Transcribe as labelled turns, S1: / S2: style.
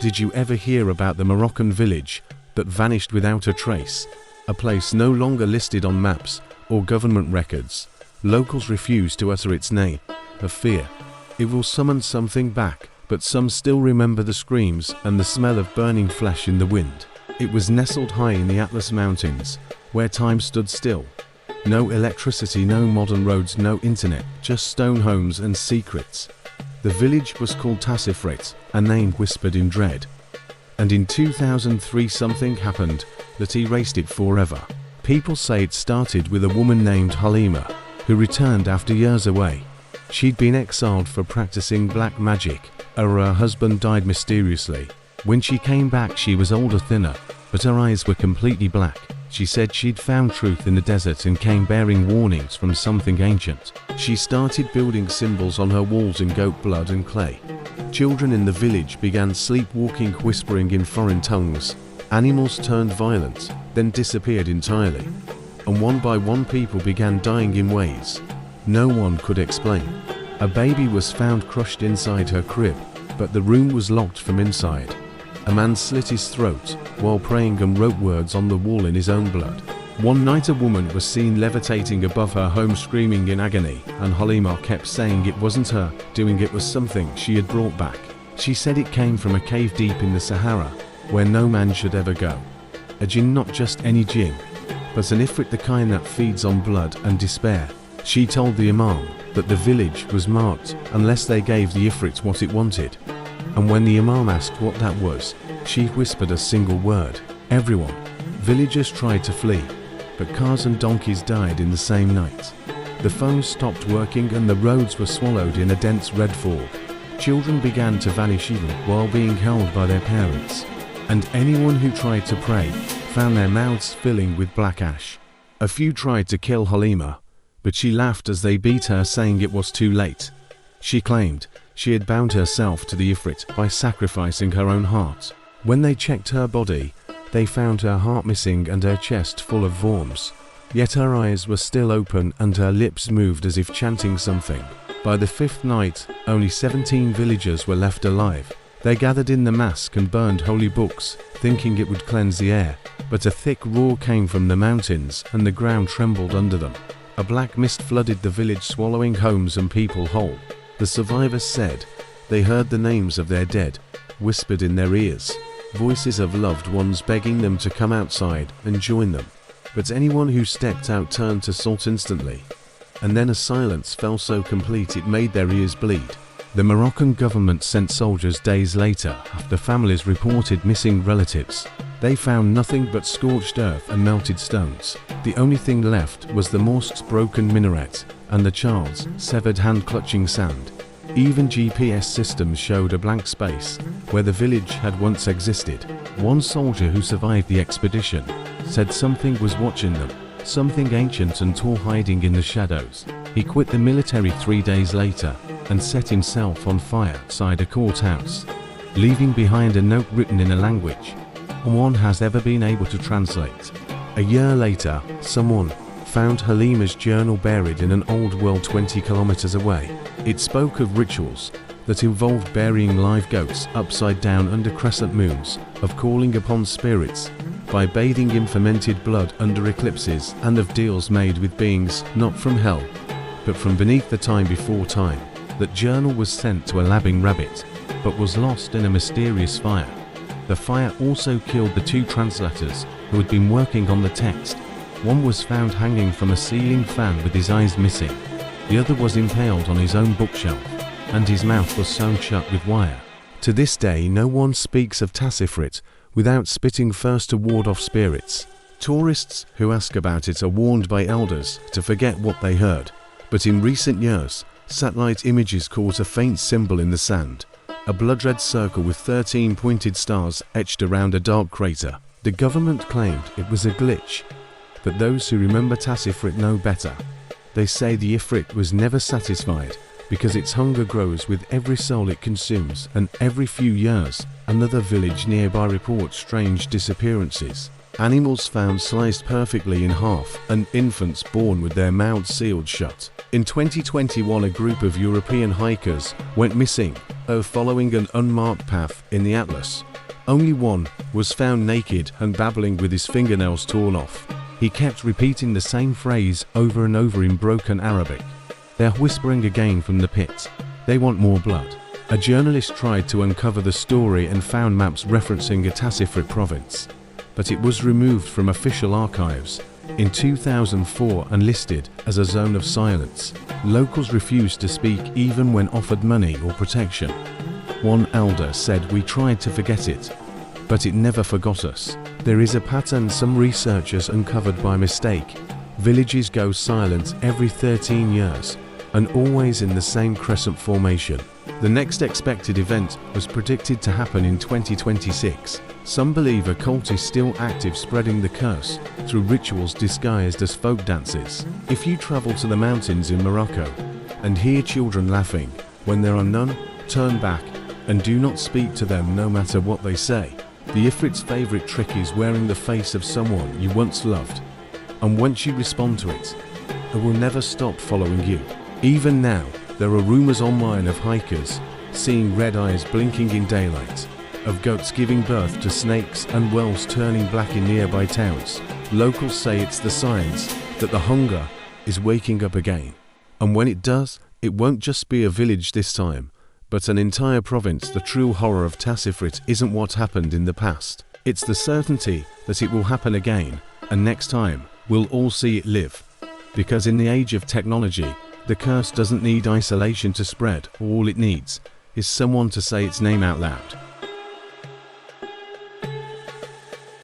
S1: Did you ever hear about the Moroccan village that vanished without a trace? A place no longer listed on maps or government records. Locals refuse to utter its name, of fear it will summon something back, but some still remember the screams and the smell of burning flesh in the wind. It was nestled high in the Atlas Mountains, where time stood still. No electricity, no modern roads, no internet, just stone homes and secrets. The village was called Tassifrit, a name whispered in dread. And in 2003 something happened that erased it forever. People say it started with a woman named Halima, who returned after years away. She'd been exiled for practicing black magic, or her husband died mysteriously. When she came back she was older, thinner, but her eyes were completely black. She said she'd found truth in the desert and came bearing warnings from something ancient. She started building symbols on her walls in goat blood and clay. Children in the village began sleepwalking, whispering in foreign tongues. Animals turned violent, then disappeared entirely. And one by one people began dying in ways no one could explain. A baby was found crushed inside her crib, but the room was locked from inside. A man slit his throat while praying and wrote words on the wall in his own blood. One night a woman was seen levitating above her home screaming in agony, and Halima kept saying it wasn't her doing it, was something she had brought back. She said it came from a cave deep in the Sahara, where no man should ever go. A jinn, not just any jinn, but an ifrit, the kind that feeds on blood and despair. She told the imam that the village was marked unless they gave the ifrit what it wanted. And when the imam asked what that was, she whispered a single word: everyone. Villagers tried to flee, but cars and donkeys died in the same night. The phones stopped working and the roads were swallowed in a dense red fog. Children began to vanish even while being held by their parents. And anyone who tried to pray found their mouths filling with black ash. A few tried to kill Halima, but she laughed as they beat her, saying it was too late. She claimed she had bound herself to the Ifrit by sacrificing her own heart. When they checked her body, they found her heart missing and her chest full of worms. Yet her eyes were still open and her lips moved as if chanting something. By the fifth night, only 17 villagers were left alive. They gathered in the mosque and burned holy books, thinking it would cleanse the air. But a thick roar came from the mountains and the ground trembled under them. A black mist flooded the village, swallowing homes and people whole. The survivors said they heard the names of their dead whispered in their ears, voices of loved ones begging them to come outside and join them. But anyone who stepped out turned to salt instantly. And then a silence fell so complete it made their ears bleed. The Moroccan government sent soldiers days later after families reported missing relatives. They found nothing but scorched earth and melted stones. The only thing left was the mosque's broken minaret and the child's severed hand clutching sand. Even GPS systems showed a blank space where the village had once existed. One soldier who survived the expedition said something was watching them, something ancient and tall hiding in the shadows. He quit the military 3 days later and set himself on fire outside a courthouse, leaving behind a note written in a language no one has ever been able to translate. A year later, someone found Halima's journal buried in an old well 20 kilometers away. It spoke of rituals that involved burying live goats upside down under crescent moons, of calling upon spirits by bathing in fermented blood under eclipses, and of deals made with beings not from hell, but from beneath the time before time. That journal was sent to a labbing rabbit, but was lost in a mysterious fire. The fire also killed the 2 translators who had been working on the text. One was found hanging from a ceiling fan with his eyes missing. The other was impaled on his own bookshelf, and his mouth was sewn shut with wire. To this day, no one speaks of Tassifrit without spitting first to ward off spirits. Tourists who ask about it are warned by elders to forget what they heard. But in recent years, satellite images caught a faint symbol in the sand, a blood-red circle with 13 pointed stars etched around a dark crater. The government claimed it was a glitch, but those who remember Tassifrit know better. They say the Ifrit was never satisfied because its hunger grows with every soul it consumes, and every few years, another village nearby reports strange disappearances. Animals found sliced perfectly in half, and infants born with their mouths sealed shut. In 2021, a group of European hikers went missing following an unmarked path in the Atlas. Only one was found naked and babbling with his fingernails torn off. He kept repeating the same phrase over and over in broken Arabic. They're whispering again from the pit. They want more blood. A journalist tried to uncover the story and found maps referencing a Tassifrit province, but it was removed from official archives in 2004 and listed as a zone of silence. Locals refused to speak even when offered money or protection. One elder said, "We tried to forget it, but it never forgot us." There is a pattern some researchers uncovered by mistake. Villages go silent every 13 years, and always in the same crescent formation. The next expected event was predicted to happen in 2026. Some believe a cult is still active, spreading the curse through rituals disguised as folk dances. If you travel to the mountains in Morocco and hear children laughing when there are none, turn back and do not speak to them no matter what they say. The Ifrit's favorite trick is wearing the face of someone you once loved, and once you respond to it, it will never stop following you. Even now, there are rumors online of hikers seeing red eyes blinking in daylight, of goats giving birth to snakes and wells turning black in nearby towns. Locals say it's the signs that the hunger is waking up again. And when it does, it won't just be a village this time, but an entire province. The true horror of Tassifrit isn't what happened in the past. It's the certainty that it will happen again, and next time, we'll all see it live. Because in the age of technology, the curse doesn't need isolation to spread. All it needs is someone to say its name out loud.